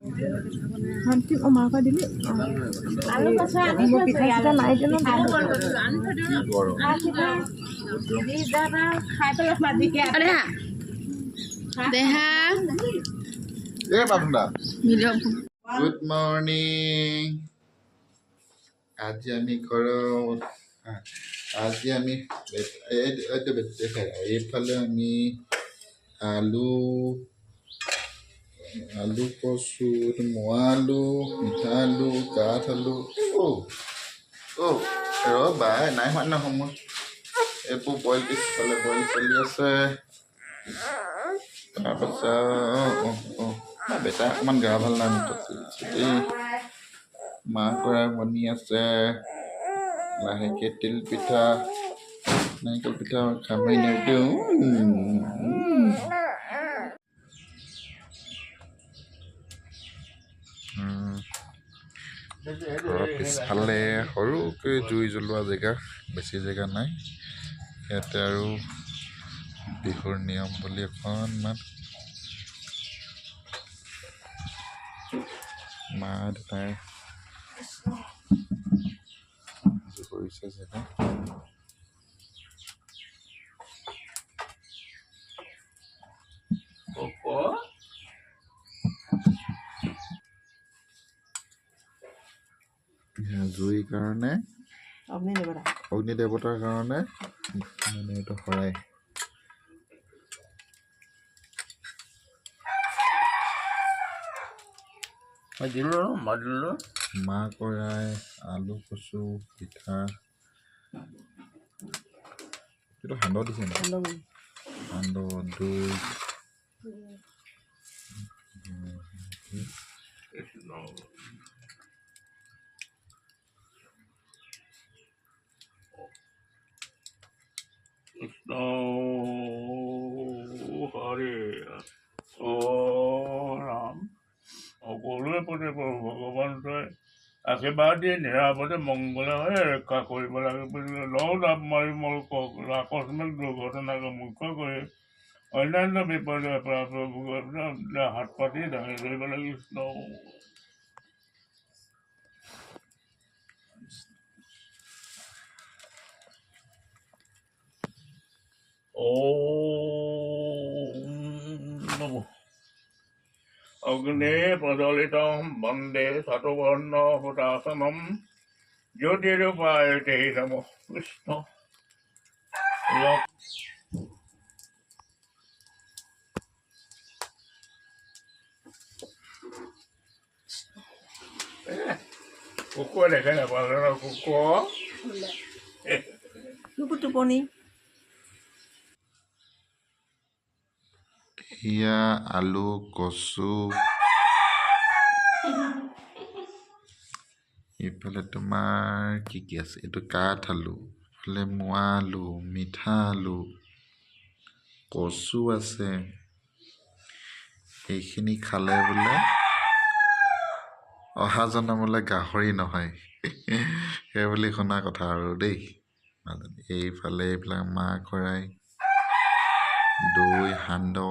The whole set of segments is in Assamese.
Nanti om apa dulu? Alu pasal Mau pita kita naik dulu. Ada? Deha. Pak Bunda. Video. Good morning. আজি আমি ঘৰত আজি আমি এইফালে আমি আলু আলু কচু মোৱা আলু মিঠা আলু কাঠ আলু ৰ'বা নাই হোৱা নহয় সময় এইবোৰ বইল পিছফালে বইল চলি আছে তাৰপাছত বেটা অকণমান গা ভাল নাই এই মাহ কৰাই বনি আছে লাহেকৈ তিল পিঠা নাৰিকল পিঠা খাবই নিদিওঁ ঘৰৰ পিছফালে সৰুকৈ জুই জ্বলোৱা জেগা বেছি জেগা নাই ইয়াতে আৰু বিহুৰ নিয়ম বুলি অকণমান মা দেউতাই কৰিছে জেগা জুইৰ কাৰণে অগ্নি দেৱতাৰ কাৰণে মানে এইটো শৰাই মাহ কৰাই আলু কচু পিঠা এইটো সান্দহ দিছে ন সান্দহ দৈ কৃষ্ণ হৰে অ ৰাম সকলোৱে প্ৰতি ভগৱন্তই আশীৰ্বাদ দিয়ে নিৰাপদে মংগলময় ৰক্ষা কৰিব লাগে বুলি লওঁ লাভ মাৰি মোৰ আকস্মিক দুৰ্ঘটনাক মুখ্য কৰি অন্যান্য বিপদৰ পৰা হাত পাতি দাঙি ধৰিব লাগে কৃষ্ণ অগ্নে প্ৰজ্বলিতম বন্দে শতবৰ্ণ হুতাসনম জ্যোতিৰূপায়তে নম কৃষ্ণ কুকুৰ দেখে নাপালে কুকুৰ টোপনি এয়া আলু কচু এইফালে তোমাৰ কি কি আছে এইটো কাঠ আলু এইফালে মোৱা আলু মিঠা আলু কচু আছে এইখিনি খালে বোলে অহা জনমলৈ গাহৰি নহয় সেই বুলি শুনা কথা আৰু দেই এইফালে এইবিলাক মাহ কৰাই দৈ সান্দহ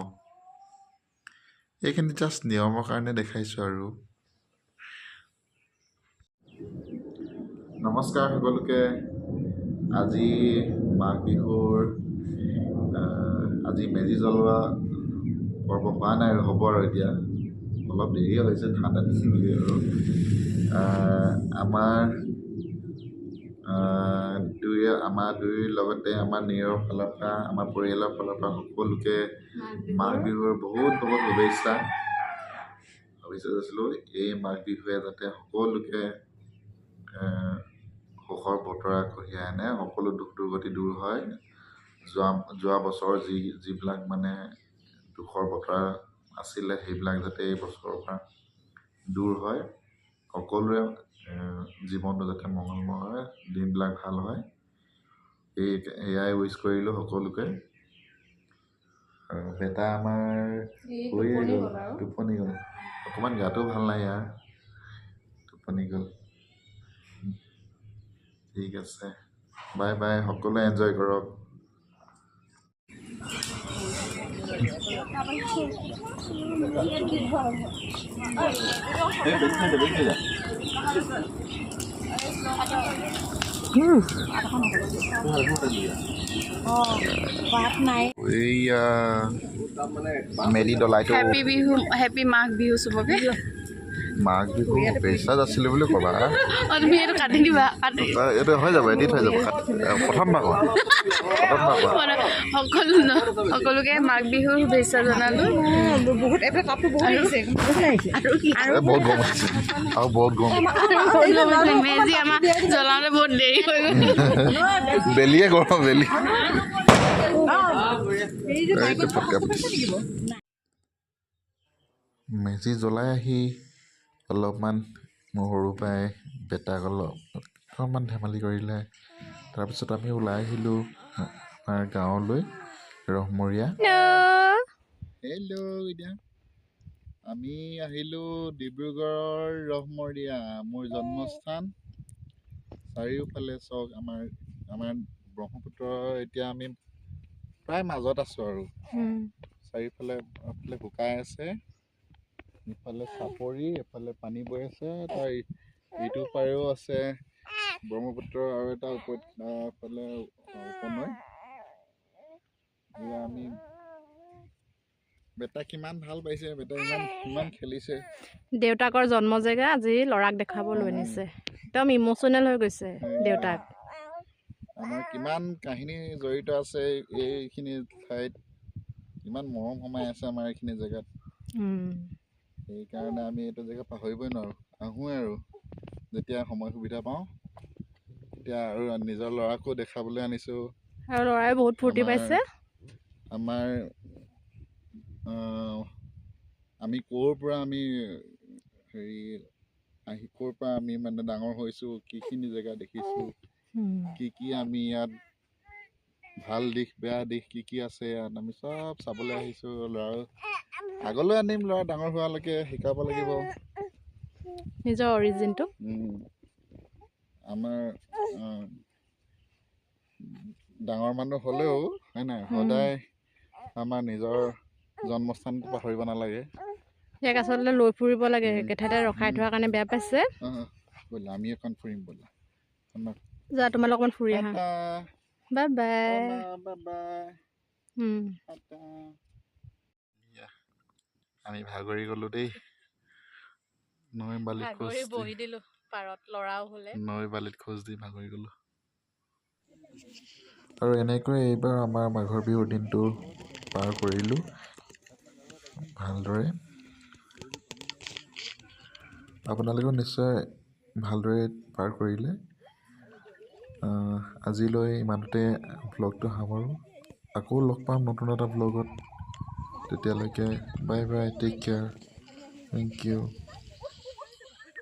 এইখিনি জাষ্ট নিয়মৰ কাৰণে দেখাইছোঁ আৰু নমস্কাৰ সকলোকে আজি মাঘ বিহুৰ আজি মেজি জ্বলোৱা পৰ্ব হোৱা নাই আৰু হ'ব আৰু এতিয়া অলপ দেৰি হৈছে ঠাণ্ডা দিছে বুলি আৰু আমাৰ দুয়োৰ লগতে আমাৰ নিজৰ ফালৰ পৰা আমাৰ পৰিয়ালৰ ফালৰ পৰা সকলোকে মাঘ বিহুৰ বহুত বহুত শুভেচ্ছা দিছিলোঁ এই মাঘ বিহুৱে যাতে সকলোকে সুখৰ বতৰা কঢ়িয়াই আনে সকলো দুখ দুৰ্গতি দূৰ হয় যোৱা বছৰ যিবিলাক মানে দুখৰ বতৰা আছিলে সেইবিলাক যাতে এই বছৰৰ পৰা দূৰ হয় সকলোৰে জীৱনটো যাতে মংগলময় হয় দিনবিলাক ভাল হয় এয়াই উইচ কৰিলোঁ সকলোকে আৰু বেটা আমাৰ শুয়ে গ'ল টোপনি গ'ল অকণমান গাটো ভাল নাই ইয়াৰ টোপনি গ'ল ঠিক আছে বাই বাই সকলোৱে এনজয় কৰক এইয়া মেলি ডলাইটো হেপী বিহু, হেপী মাঘ বিহু চবকে। মাঘ বিহু শুভেচ্ছা আছিলে বুলি ক'বা। তুমি এইটো কাটি দিবা, কাটি এইটো হৈ যাব, এডিট হৈ যাব। প্ৰথম ভাগ সকলোকে মাঘ বিহুৰ শুভেচ্ছা জনালো। বহুত এইফালে কাপটো বহুত আহিছে বহুত গৰম উঠিছে আৰু বহুত গৰম মেজি আমাৰ জ্বলাওঁতে বহুত দেৰি হৈ গ'ল। বেলিয়ে গৰম বেলি ফটকা ফুটিছে। মেজি জ্বলাই আহি অলপমান মোৰ সৰু পৰাই বেটাক অকণমান ধেমালি কৰিলে। তাৰপিছত আমি ওলাই আহিলোঁ আমাৰ গাঁৱলৈ ৰহমৰীয়া। হেল্ল' এতিয়া আমি আহিলোঁ ডিব্ৰুগড়ৰ ৰহমৰীয়া, মোৰ জন্মস্থান। চাৰিওফালে চাওক আমাৰ ব্ৰহ্মপুত্ৰৰ এতিয়া আমি প্ৰায় মাজত আছোঁ আৰু চাৰিওফালে শুকাই আছে। ইফালে চাপৰি, এফালে পানী বৈ আছে, তাৰ ইটো পাৰেও আছে ব্ৰহ্মপুত্ৰৰ আৰু এটা উপনৈ। এয়া আমি বেটা কিমান ভাল পাইছে, বেটা ইমান খেলিছে। দেউতাকৰ জন্ম জেগা আজি ল'ৰাক দেখাব লৈ নিছে, একদম ইম'চনেল হৈ গৈছে দেউতাক। আমাৰ কিমান কাহিনী জড়িত আছে এইখিনি ঠাইত, ইমান মৰম সোমাই আছে আমাৰ এইখিনি জেগাত। সেইকাৰণে আমি এইটো জেগা পাহৰিবই নোৱাৰোঁ। আহোঁৱে আৰু যেতিয়া সময় সুবিধা পাওঁ তেতিয়া, আৰু নিজৰ ল'ৰাকো দেখাবলৈ আনিছোঁ। আৰু ল'ৰাই বহুত ফূৰ্তি পাইছে। আমাৰ আমি ক'ৰ পৰা আমি মানে ডাঙৰ হৈছোঁ, কিখিনি জেগা দেখিছোঁ, কি আমি ইয়াত ভাল দিশ বেয়া দিশ কি আছে ইয়াত আমি চব চাবলৈ আহিছোঁ। ল'ৰা আগলৈ আনিম, ল'ৰা ডাঙৰ হোৱালৈকে শিকাব লাগিব নিজৰ অৰিজিনটো। আমাৰ ডাঙৰ মানুহ হ'লেও হয় নাই, সদায় আমাৰ নিজৰ জন্মস্থানটো পাহৰিব নালাগে। ইয়াক আচলতে লৈ ফুৰিব লাগে, একেঠাইতে ৰখাই থোৱাৰ কাৰণে বেয়া পাইছে। ব'লা আমি এখন ফুৰিম ব'লা। যা তোমালোক অকণমান ফুৰি আহা। Bye bye. আমি ভাগৰি গ'লো দেই, নৈ বালিত খোজ বহি দিলোঁ পাৰত, ল'ৰাও হ'লে নৈ বালিত খোজ দি ভাগৰি গ'লো। আৰু এনেকৈ এইবাৰ আমাৰ মাঘৰ বিহুৰ দিনটো পাৰ কৰিলোঁ ভালদৰে। আপোনালোকেও নিশ্চয় ভালদৰে পাৰ কৰিলে। আজিলৈ ইমানতে ভ্লগটো সামৰোঁ। আকৌ লগ পাম নতুন এটা ভ্লগত। তেতিয়ালৈকে bye bye, take care, thank U.